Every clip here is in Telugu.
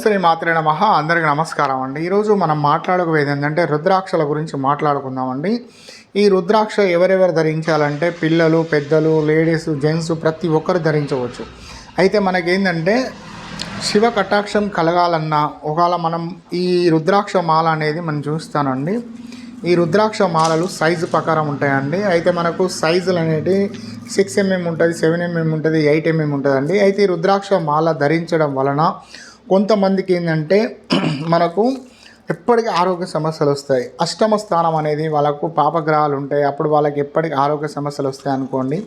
శ్రీ మాత్రే నమః. అందరికీ నమస్కారం అండి. ఈరోజు మనం మాట్లాడుకోవేది ఏంటంటే రుద్రాక్షల గురించి మాట్లాడుకుందామండి. ఈ రుద్రాక్ష ఎవరెవరు ధరించాలంటే పిల్లలు, పెద్దలు, లేడీస్, జెంట్స్ ప్రతి ఒక్కరు ధరించవచ్చు. అయితే మనకేంటంటే శివ కటాక్షం కలగాలన్నా ఒకవేళ మనం ఈ రుద్రాక్ష మాల అనేది మనం చూస్తానండి. ఈ రుద్రాక్ష మాలలు సైజు ప్రకారం ఉంటాయండి. అయితే మనకు సైజులు అనేవి 6 mm ఉంటుంది, 7 mm ఉంటుంది, 8 mm ఉంటుందండి. అయితే ఈ రుద్రాక్ష మాల ధరించడం వలన కొంతమందికి ఏంటంటే మనకు ఎప్పటికీ ఆరోగ్య సమస్యలు వస్తాయి. అష్టమ స్థానం అనేది వాళ్ళకు పాపగ్రహాలు ఉంటాయి. అప్పుడు వాళ్ళకి ఎప్పటికీ ఆరోగ్య సమస్యలు వస్తాయి అనుకోండి,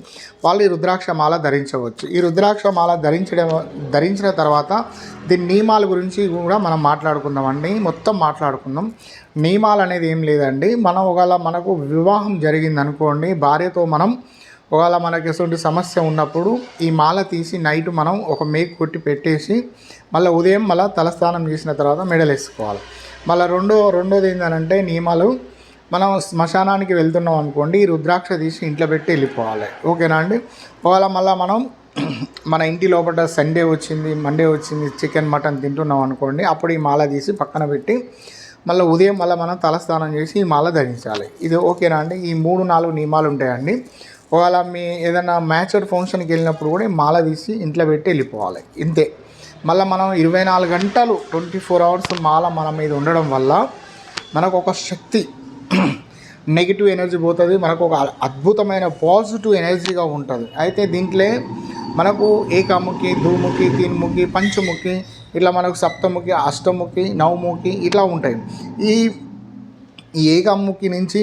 వాళ్ళు ఈ రుద్రాక్ష మాల ధరించవచ్చు. ఈ రుద్రాక్ష మాల ధరించిన తర్వాత దీని నియమాల గురించి కూడా మనం మాట్లాడుకుందామండి. మొత్తం మాట్లాడుకుందాం. నియమాలు అనేది ఏం లేదండి. మనం ఒకవేళ మనకు వివాహం జరిగింది అనుకోండి, భార్యతో మనం ఒకవేళ మనకి ఎటువంటి సమస్య ఉన్నప్పుడు ఈ మాల తీసి నైట్ మనం ఒక మేకు కొట్టి పెట్టేసి మళ్ళీ ఉదయం మళ్ళీ తలస్నానం చేసిన తర్వాత మెడలేసుకోవాలి. మళ్ళీ రెండోది ఏంటంటే నియమాలు, మనం శ్మశానానికి వెళ్తున్నాం అనుకోండి, ఈ రుద్రాక్ష తీసి ఇంట్లో పెట్టి వెళ్ళిపోవాలి. ఓకేనా అండి. ఒకవేళ మళ్ళీ మనం మన ఇంటి లోపల సండే వచ్చింది, మండే వచ్చింది, చికెన్ మటన్ తింటున్నాం అనుకోండి, అప్పుడు ఈ మాల తీసి పక్కన పెట్టి మళ్ళీ ఉదయం మళ్ళీ మనం తలస్నానం చేసి ఈ మాల ధరించాలి. ఇది ఓకేనా అండి. ఈ 3-4 నియమాలు ఉంటాయండి. ఒకవేళ మీ ఏదైనా మ్యాచ్డ్ ఫంక్షన్కి వెళ్ళినప్పుడు కూడా ఈ మాల తీసి ఇంట్లో పెట్టి వెళ్ళిపోవాలి. ఇంతే. మళ్ళీ మనం 24 గంటలు 24 hours మాల మన మీద ఉండడం వల్ల మనకు ఒక శక్తి, నెగిటివ్ ఎనర్జీ పోతుంది, మనకు ఒక అద్భుతమైన పాజిటివ్ ఎనర్జీగా ఉంటుంది. అయితే దీంట్లో మనకు ఏకముఖి, ధూముఖి, తీన్ముఖి, పంచముఖి, ఇట్లా మనకు సప్తముఖి, అష్టముఖి, నవముఖి ఇట్లా ఉంటాయి. ఈ ఏకముఖి నుంచి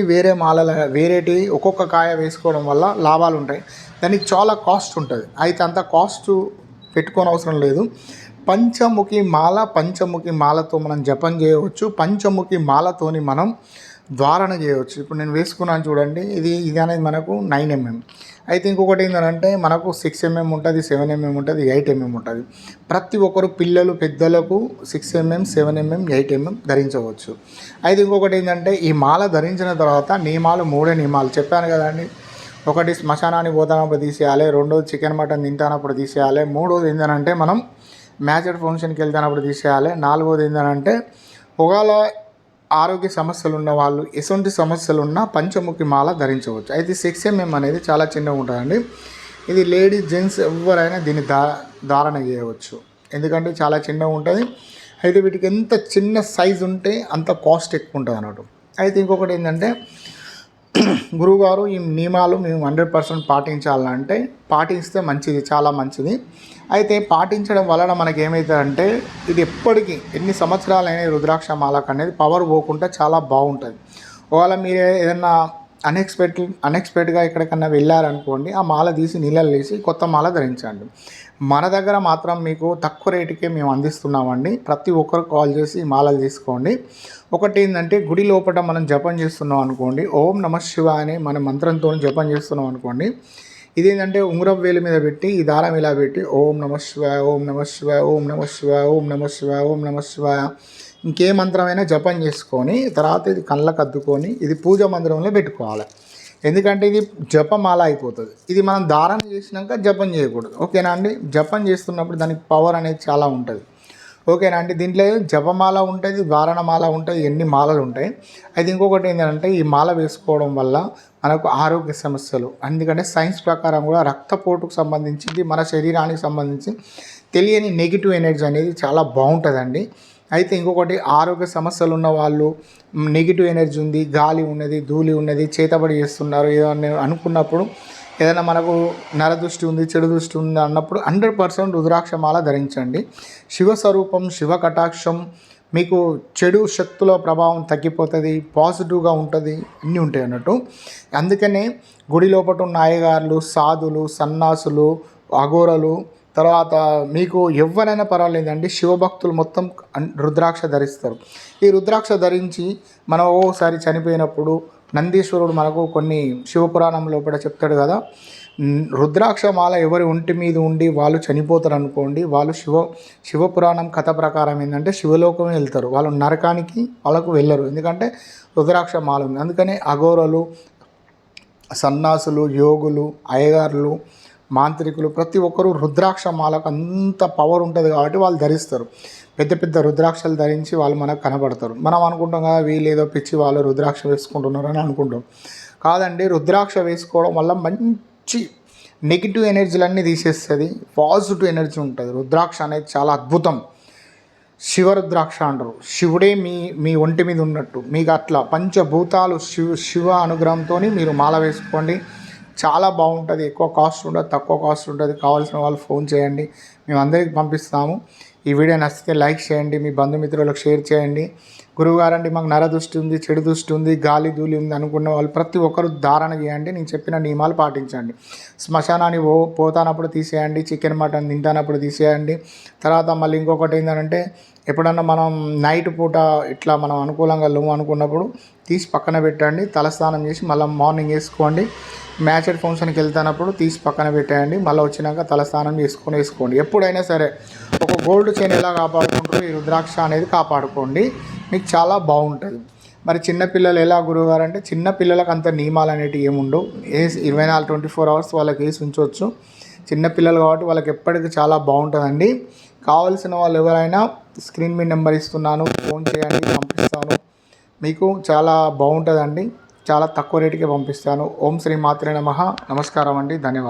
వేరేటి ఒక్కొక్క కాయ వేసుకోవడం వల్ల లాభాలు ఉంటాయి. దానికి చాలా కాస్ట్ ఉంటుంది. అయితే అంత కాస్ట్ పెట్టుకోని అవసరం లేదు. పంచముఖి మాలతో మనం జపం చేయవచ్చు. పంచముఖి మాలతోని మనం ధారణ చేయవచ్చు. ఇప్పుడు నేను వేసుకున్నాను చూడండి, ఇది అనేది మనకు 9 mm. అయితే ఇంకొకటి ఏంటంటే మనకు 6 mm ఉంటుంది, 7 mm ఉంటుంది, 8 mm ఉంటుంది. ప్రతి ఒక్కరు పిల్లలు పెద్దలకు 6 mm, 7 mm, 8 mm ధరించవచ్చు. అయితే ఇంకొకటి ఏంటంటే ఈ మాల ధరించిన తర్వాత నియమాలు 3 నియమాలు చెప్పాను కదండి. ఒకటి శ్మశానానికి పోతానప్పుడు తీసేయాలి, రెండోది చికెన్ మటన్ తింటానప్పుడు తీసేయాలి, మూడోది ఏంటంటే మనం మ్యాచ్డ్ ఫంక్షన్కి వెళ్తానప్పుడు తీసేయాలి, నాలుగోది ఏంటంటే ఒకవేళ ఆరోగ్య సమస్యలు ఉన్న వాళ్ళు ఎటువంటి సమస్యలు ఉన్నా పంచముఖి మాల ధరించవచ్చు. అయితే 6 mm అనేది చాలా చిన్నగా ఉంటుందండి. ఇది లేడీస్, జెంట్స్ ఎవరైనా దీన్ని ధారణ చేయవచ్చు, ఎందుకంటే చాలా చిన్నగా ఉంటుంది. అయితే వీటికి ఎంత చిన్న సైజు ఉంటే అంత కాస్ట్ ఎక్కువ ఉంటుంది అన్నట్టు. అయితే ఇంకొకటి ఏంటంటే గురువుగారు ఈ నియమాలు మేము 100% పాటించాలంటే పాటిస్తే మంచిది, చాలా మంచిది. అయితే పాటించడం వలన మనకి ఏమవుతుందంటే ఇది ఎప్పటికీ ఎన్ని సంవత్సరాలైనా రుద్రాక్ష మాలకు అనేది పవర్ పోకుండా చాలా బాగుంటుంది. ఒకవేళ మీరు ఏదన్నా అన్ఎక్స్పెక్టెడ్గా ఎక్కడికన్నా వెళ్ళారనుకోండి, ఆ మాల తీసి నీళ్ళలో వేసి కొత్త మాల ధరించండి. మన దగ్గర మాత్రం మీకు తక్కువ రేటుకే మేము అందిస్తున్నామండి. ప్రతి ఒక్కరు కాల్ చేసి ఈ మాలలు తీసుకోండి. ఒకటి ఏంటంటే గుడి లోపల మనం జపం చేస్తున్నాం అనుకోండి, ఓం నమః శివాయ అని మన మంత్రంతో జపం చేస్తున్నాం అనుకోండి, ఇదేంటంటే ఉంగరం వేలు మీద పెట్టి ఈ దారం ఇలా పెట్టి ఓం నమః శివాయ, ఓం నమః శివాయ, ఓం నమః శివాయ, ఓం నమః శివాయ, ఓం నమః శివాయ ఇంకే మంత్రమైనా జపం చేసుకొని తర్వాత ఇది కళ్ళకు అద్దుకొని ఇది పూజ మందిరంలో పెట్టుకోవాలి. ఎందుకంటే ఇది జపమాల అయిపోతుంది. ఇది మనం ధారణ చేసినాక జపం చేయకూడదు. ఓకేనా అండి. జపం చేస్తున్నప్పుడు దానికి పవర్ అనేది చాలా ఉంటుంది. ఓకేనా అండి. దీంట్లో జపమాల ఉంటుంది, ధారణమాల ఉంటుంది, ఎన్ని మాలలు ఉంటాయి. అయితే ఇంకొకటి ఏంటంటే ఈ మాల వేసుకోవడం వల్ల మనకు ఆరోగ్య సమస్యలు, ఎందుకంటే సైన్స్ ప్రకారం కూడా రక్తపోటుకు సంబంధించింది, మన శరీరానికి సంబంధించి తెలియని నెగిటివ్ ఎనర్జీ అనేది చాలా బాగుంటుందండి. అయితే ఇంకొకటి ఆరోగ్య సమస్యలు ఉన్న వాళ్ళు, నెగిటివ్ ఎనర్జీ ఉంది, గాలి ఉన్నది, ధూళి ఉన్నది, చేతబడి చేస్తున్నారు ఏదైనా అనుకున్నప్పుడు, ఏదైనా మనకు నరదృష్టి ఉంది, చెడు దృష్టి ఉంది అన్నప్పుడు 100% రుద్రాక్ష మాల ధరించండి. శివస్వరూపం, శివ కటాక్షం, మీకు చెడు శక్తుల ప్రభావం తగ్గిపోతుంది, పాజిటివ్గా ఉంటుంది, అన్నీ ఉంటాయి అన్నట్టు. అందుకనే గుడి లోపల ఉన్న అయ్యగారులు, సాధులు, సన్నాసులు, అఘోరలు, తర్వాత మీకు ఎవరైనా పర్వాలేదండి, శివభక్తులు మొత్తం రుద్రాక్ష ధరిస్తారు. ఈ రుద్రాక్ష ధరించి మనం ఓసారి చనిపోయినప్పుడు నందీశ్వరుడు మనకు కొన్ని శివపురాణం లోపల చెప్తాడు కదా, రుద్రాక్ష మాల ఎవరి ఒంటి మీద ఉండి వాళ్ళు చనిపోతారు అనుకోండి, వాళ్ళు శివపురాణం కథ ప్రకారం ఏంటంటే శివలోకమే వెళ్తారు, వాళ్ళు నరకానికి వాళ్ళకు వెళ్ళరు, ఎందుకంటే రుద్రాక్ష మాల ఉంది. అందుకని అఘోరలు, సన్నాసులు, యోగులు, అయ్యగారులు, మాంత్రికులు ప్రతి ఒక్కరూ రుద్రాక్ష మాలకు అంత పవర్ ఉంటుంది కాబట్టి వాళ్ళు ధరిస్తారు. పెద్ద పెద్ద రుద్రాక్షలు ధరించి వాళ్ళు మనకు కనబడతారు. మనం అనుకుంటాం కదా వీళ్ళు ఏదో పిచ్చి వాళ్ళు రుద్రాక్ష వేసుకుంటున్నారు అని అనుకుంటాం. కాదండి, రుద్రాక్ష వేసుకోవడం వల్ల మంచి నెగిటివ్ ఎనర్జీలన్నీ తీసేస్తుంది, పాజిటివ్ ఎనర్జీ ఉంటుంది. రుద్రాక్ష అనేది చాలా అద్భుతం. శివరుద్రాక్ష అంటారు. శివుడే మీ ఒంటి మీద ఉన్నట్టు మీకు అట్లా పంచభూతాలు శివ అనుగ్రహంతో మీరు మాల వేసుకోండి. చాలా బాగుంటుంది. ఎక్కువ కాస్ట్ ఉండదు, తక్కువ కాస్ట్ ఉంటుంది. కావాల్సిన వాళ్ళు ఫోన్ చేయండి, మేము అందరికి పంపిస్తాము. ఈ వీడియో నచ్చితే లైక్ చేయండి, మీ బంధుమిత్రులకు షేర్ చేయండి. గురువుగారండి మాకు నరదృష్టి ఉంది, చెడు దృష్టి ఉంది, గాలి ధూళి ఉంది అనుకున్న వాళ్ళు ప్రతి ఒక్కరు ధారణ చేయండి. నేను చెప్పిన నియమాలు పాటించండి. శ్మశానాన్ని పోతానప్పుడు తీసేయండి, చికెన్ మటన్ తింటానప్పుడు తీసేయండి. తర్వాత మళ్ళీ ఇంకొకటి ఏంటంటే ఎప్పుడన్నా మనం నైట్ పూట ఇట్లా మనం అనుకూలంగా లేవు అనుకున్నప్పుడు తీసి పక్కన పెట్టండి. తలస్నానం చేసి మళ్ళీ మార్నింగ్ వేసుకోండి. మ్యాచెడ్ ఫంక్షన్కి వెళ్తున్నప్పుడు తీసి పక్కన పెట్టేయండి. మళ్ళీ వచ్చినాక తలస్నానం వేసుకోండి. ఎప్పుడైనా సరే ఒక గోల్డ్ చైన్ ఎలా కాపాడుకుంటారో ఈ రుద్రాక్ష అనేది కాపాడుకోండి, మీకు చాలా బాగుంటుంది. మరి చిన్నపిల్లలు ఎలా గురువుగారు అంటే, చిన్నపిల్లలకు అంత నియమాలు అనేటివి ఏముండవు. 24 అవర్స్ వాళ్ళకి వేసి ఉంచవచ్చు. చిన్నపిల్లలు కాబట్టి వాళ్ళకి ఎప్పటికీ చాలా బాగుంటుందండి. కావాల్సిన వాళ్ళు ఎవరైనా స్క్రీన్ మీద నెంబర్ ఇస్తున్నాను, ఫోన్ చేయండి, పంపిస్తాను. మీకు చాలా బాగుంటుందండి. చాలా తక్కువ రేటుకే పంపిస్తాను. ఓం శ్రీ మాత్రే నమః. నమస్కారం అండి, ధన్యవాదాలు.